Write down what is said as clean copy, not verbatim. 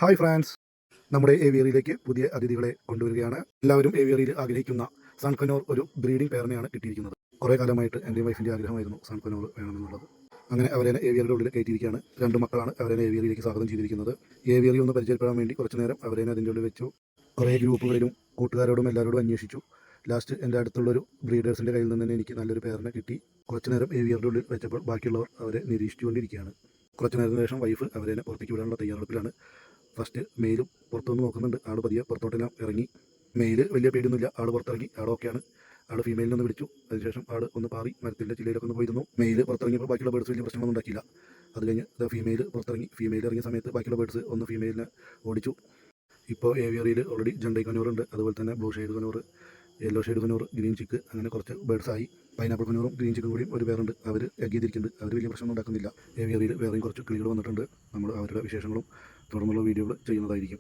Hi France, നമ്മുടെ ഏവിയറിയിലേക്ക് പുതിയ അതിഥികളെ കൊണ്ടുവരികയാണ്. എല്ലാവരും ഏവിയറിയിൽ ആഗ്രഹിക്കുന്ന സൺകനോർ ഒരു ബ്രീഡിംഗ് പെയറിനെയാണ് കിട്ടിയിരിക്കുന്നത്. കുറേ കാലമായിട്ട് എൻ്റെ വൈഫിൻ്റെ ആഗ്രഹമായിരുന്നു സൺകനോർ വേണമെന്നുള്ളത്. അങ്ങനെ അവരെ ഏവിയറിയുടെ ഉള്ളിൽ കയറ്റിയിരിക്കുകയാണ്. രണ്ട് മക്കളാണ് അവരെ ഏവിയറിയിലേക്ക് സ്വാഗതം ചെയ്തിരിക്കുന്നത്. ഏവിയറി ഒന്ന് പരിചയപ്പെടാൻ വേണ്ടി കുറച്ച് നേരം അവരെ അതിൻ്റെ ഉള്ളിൽ വെച്ചു. കുറേ ഗ്രൂപ്പുകളിലും കൂട്ടുകാരോടും എല്ലാവരോടും അന്വേഷിച്ചു. ലാസ്റ്റ് എൻ്റെ അടുത്തുള്ളൊരു ബ്രീഡേഴ്സിൻ്റെ കയ്യിൽ നിന്ന് തന്നെ എനിക്ക് നല്ലൊരു പെയറിനെ കിട്ടി. കുറച്ച് നേരം ഏവിയറിയുടെ ഉള്ളിൽ വെച്ചപ്പോൾ ബാക്കിയുള്ളവർ അവരെ നിരീക്ഷിച്ചുകൊണ്ടിരിക്കുകയാണ്. കുറച്ച് നേരത്തിന് ശേഷം വൈഫ് അവരെ പുറത്തേക്ക് വിടാനുള്ള തയ്യാറെടുപ്പിലാണ്. ഫസ്റ്റ് മെയിലും പുറത്തുനിന്ന് നോക്കുന്നുണ്ട്. ആൾ പതിയെ പുറത്തോട്ടെല്ലാം ഇറങ്ങി. മെയിൽ വലിയ പേടിയൊന്നുമില്ല, ആൾ പുറത്തിറങ്ങി, ആൾ ഓക്കെയാണ്. ആൾ ഫീമെയിലിൽ നിന്ന് വിളിച്ചു. അതിനുശേഷം ആൾ ഒന്ന് പാറി മരത്തിൻ്റെ ചില്ലയിലൊക്കെ ഒന്ന് പോയിരുന്നു. മെയിൽ പുറത്തിറങ്ങിയപ്പോൾ ബാക്കിയുള്ള ബേഡ്സ് വലിയ പ്രശ്നമൊന്നും ഉണ്ടാക്കിയില്ല. അത് കഴിഞ്ഞ് ഫീമെയിൽ പുറത്തിറങ്ങി. ഫീമെയിൽ ഇറങ്ങിയ സമയത്ത് ബാക്കിയുള്ള ബേഡ്സ് ഒന്ന് ഫീമെയിലിനെ ഓടിച്ചു. ഇപ്പോൾ ഏവിയറിയിൽ ഓൾറെഡി ജണ്ടൈ കനൂറുണ്ട്, അതുപോലെ തന്നെ blue shade conure, yellow shade conure, green cheek, അങ്ങനെ കുറച്ച് ബേഡ്സായി. പൈനാപ്പിൾ കനൂറും ഗ്രീൻ ചിക്കും കൂടിയും ഒരു പേരുണ്ട്. അവർ എഗ് ചെയ്തിരിക്കുന്നുണ്ട്. അവർ വലിയ പ്രശ്നമൊന്നും ഉണ്ടാക്കുന്നില്ല. ഏവിയറിയിൽ വേറെയും കുറച്ച് കിളികൾ വന്നിട്ടുണ്ട്. നമ്മൾ അവരുടെ വിശേഷങ്ങളും തുടർന്നുള്ള വീഡിയോകൾ ചെയ്യുന്നതായിരിക്കും.